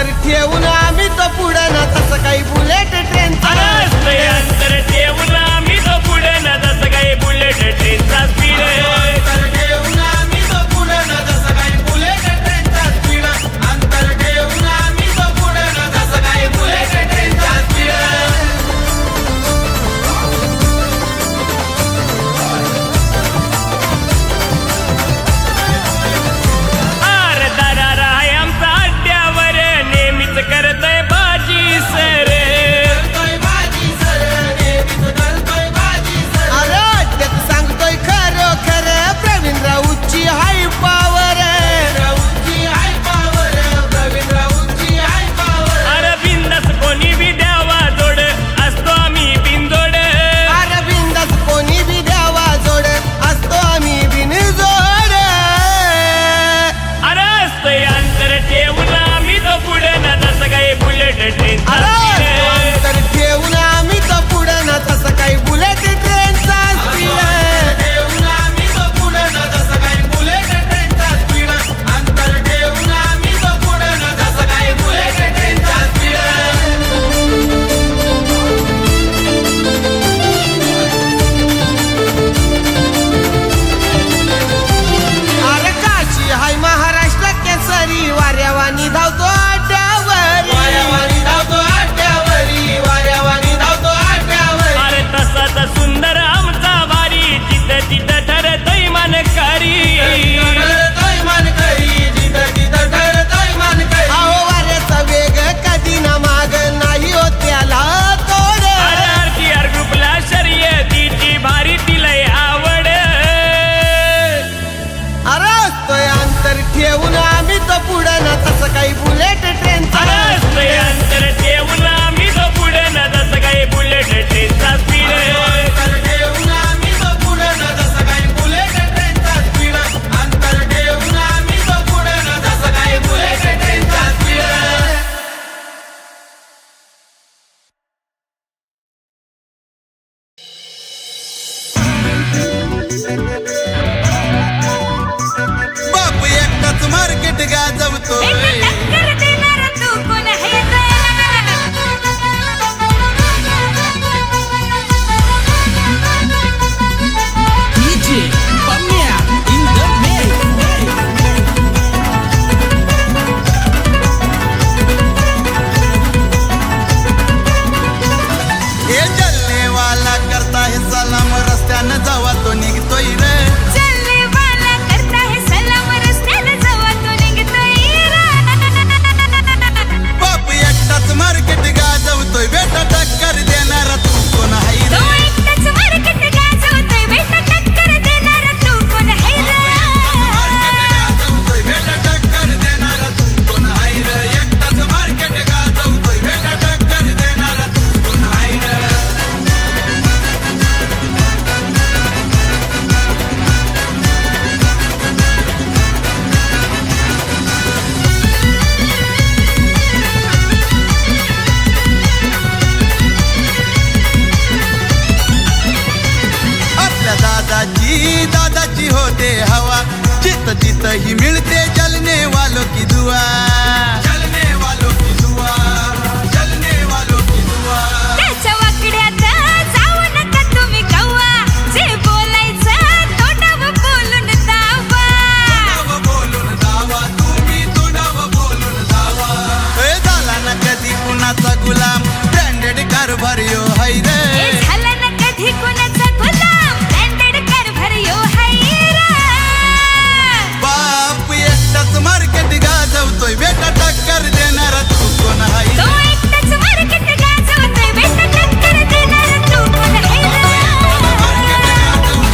अंतर ठेवून आम्ही तो पुढं ना तसं काही बुलेट ट्रेनचा अंतर ठेवून आम्ही तो पुढे ना जसं काही बुलेट ट्रेनचा स्पीड अंतर ठेवून आम्ही तो पुढं ना जसं काही बुलेट ट्रेनचा स्पीड अंतर ठेवून आम्ही तो पुढं ना जसं काही बुलेट ट्रेनचा स्पीड करतोय बाजी सर अरे सांगतोय खरं खरं प्रवीण राऊतची हाय पावर अरे बिंदास कोणी बी द्यावा जोड असतो आम्ही बिनजोड अरे बिंदास कोणी बी द्यावा जोड असतो आम्ही बिनजोड अरे असतोय अंतर ठेवून आम्ही तो पुढे ना तसं काही बुलेट ट्रेनचा अंतर ठेवून आम्ही तो पुढं ना तसं काही बुलेट ट्रेनचा स्पीड ठेवून आम्ही तो पुढं ना तसं काही बुलेट ट्रेनचा स्पीड अंतर ठेवून आम्ही तो पुढं ना तसं काही बुलेट ट्रेनचा स्पीड अरे काशी हाय महाराष्ट्र केसरी वाऱ्यावानी धावतो अरे तसाच सुंदर आमचा वारी तिथं तिथं ठरतोय मनकारी अहो वाऱ्याचा वेग कधी ना माग नाही हो त्याला तोड RTR ग्रुपला शर्यतीची भारी तिला आवड अरे असतोय अंतर ठेवून आम्ही तो पुढं ना तसं काही बुलेट ट्रेनचा असतोय अंतर ठेवून आम्ही तो पुढे ना जसं काही बुलेट ट्रेनचा स्पीड अंतर ठेवून आम्ही तो पुढं ना तसं काही बुलेट ट्रेनचा स्पीड अंतर ठेवून आम्ही तो पुढं ना तसं काही बुलेट ट्रेनचा स्पीड बाप एकटाच मार्केट गाजवतोय हे जलनेवाला करता हे सलाम रस्त्यानं जावा तो निघतोय रे बाप एकटाच मार्केट गाजवतोय बेटा टक्कर देणारा तू कोण हाय रे गाजवतोय बेटा टक्कर देणारा तू कोण हाय रे एकटाच मार्केट गाजवतोय बेटा टक्कर देणारा तू कोण हाय रे आपल्या दादाची होते हवा जित जित ही मिळते जलने वालों की दुआ जलने वालों की दुआ जलने वालों की दुआ बोलून दावा तुम्ही तोंडावर बोलून दावा झाला ना कधी कुणाचा गुलाम ब्रँडेड कारभार यो हाय रे बाप एकटाच मार्केट गाजवतोय बेटा टक्कर देणारा तू कोण हाय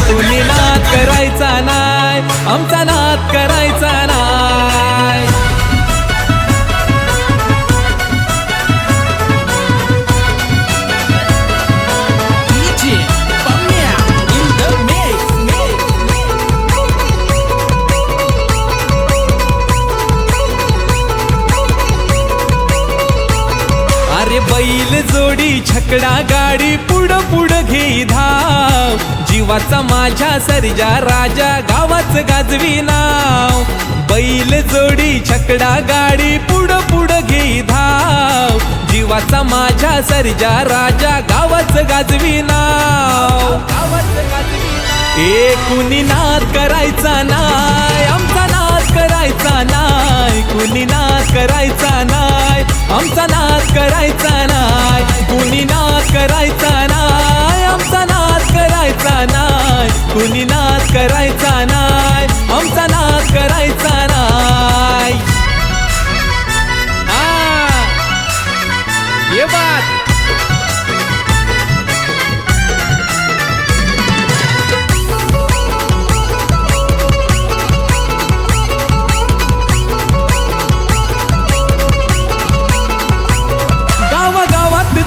तुम्ही नाद करायचा नाय आमचा नाद करायचा नाय अरे बैल जोडी छकडा गाडी पुढं पुढं घेई धाव जीवाचा माझ्या सर्जा राजा गावाच गाजवी नाव बैल जोडी छकडा गाडी पुढं पुढं घेई जीवाचा माझ्या सर्जा राजा गावाच गाजवी नाव कुणी नाद करायचा नाय आमचा नाद करायचा नाय कुणी नाद करायचा नाय आमचा नाद करायचा नाय कुणी नाद करायचा नाय आमचा नाद करायचा नाय कुणी नाद करायचा नाय आमचा नाद करायचा नाय ये बात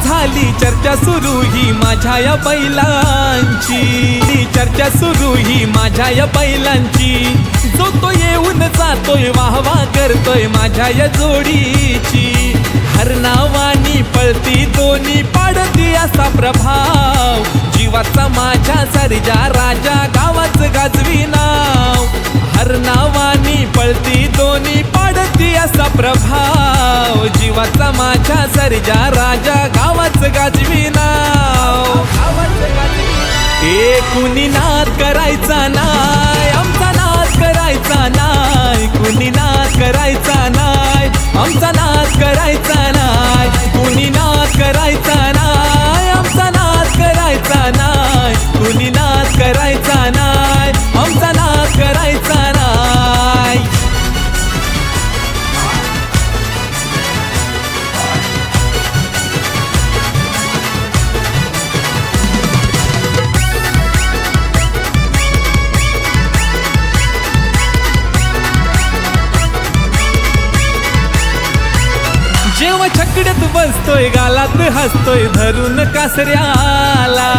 झाली चर्चा सुरू ही माझ्या या बैलांची चर्चा सुरू ही माझ्या या बैलांची जो तो येऊन जातोय वाहवा करतोय माझ्या या जोडीची हर नावानी पळती दोन्ही पाडती असा प्रभाव जीवाचा माझ्या सर्जा राजा गावाच गाजवी नाव हर नावानी पळती दोन्ही पाडती असा प्रभाव जीवाचा माझ्या सर्जा राजा गावाच गाजवी नाव कुणी नाद करायचा नाय आमचा नाद करायचा नाय कुणी नाद करायचा नाय आमचा नाद करायचा नाय कुणी नाद करायचा नाय आमचा नाद करायचा नाय कुणी नाद करायचा नाय आमचा नाद करायचा नाय जेव्हा छकड्यात बसतोय गालात हसतोय धरून कासऱ्याला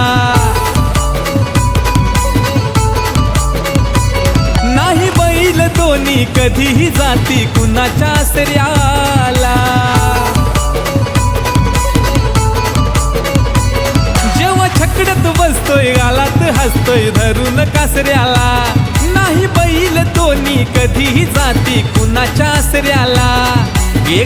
नाही बैल दोन्ही कधीही जाती कुणाच्या आसऱ्याला जेव्हा छकड्यात बसतोय गालात हसतोय धरून कासऱ्याला नाही बैल दोन्ही कधीही जाती कुणाच्या आसऱ्याला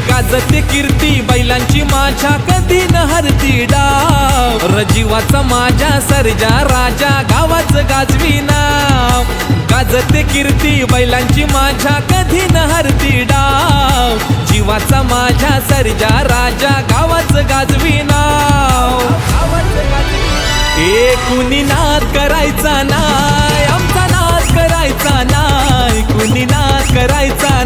गाजते कीर्ती बैलांची माझ्या कधी न हरती डाव रजीवाचा माझ्या सर्जा राजा गावाच गाजवी नाव गाजते कीर्ती बैलांची माझ्या कधी न हरती डाव जीवाचा माझ्या सर्जा राजा गावाच गाजवी नाव कुणी नाद करायचा नाय आमचा नाद करायचा नाय कुणी नाद करायचा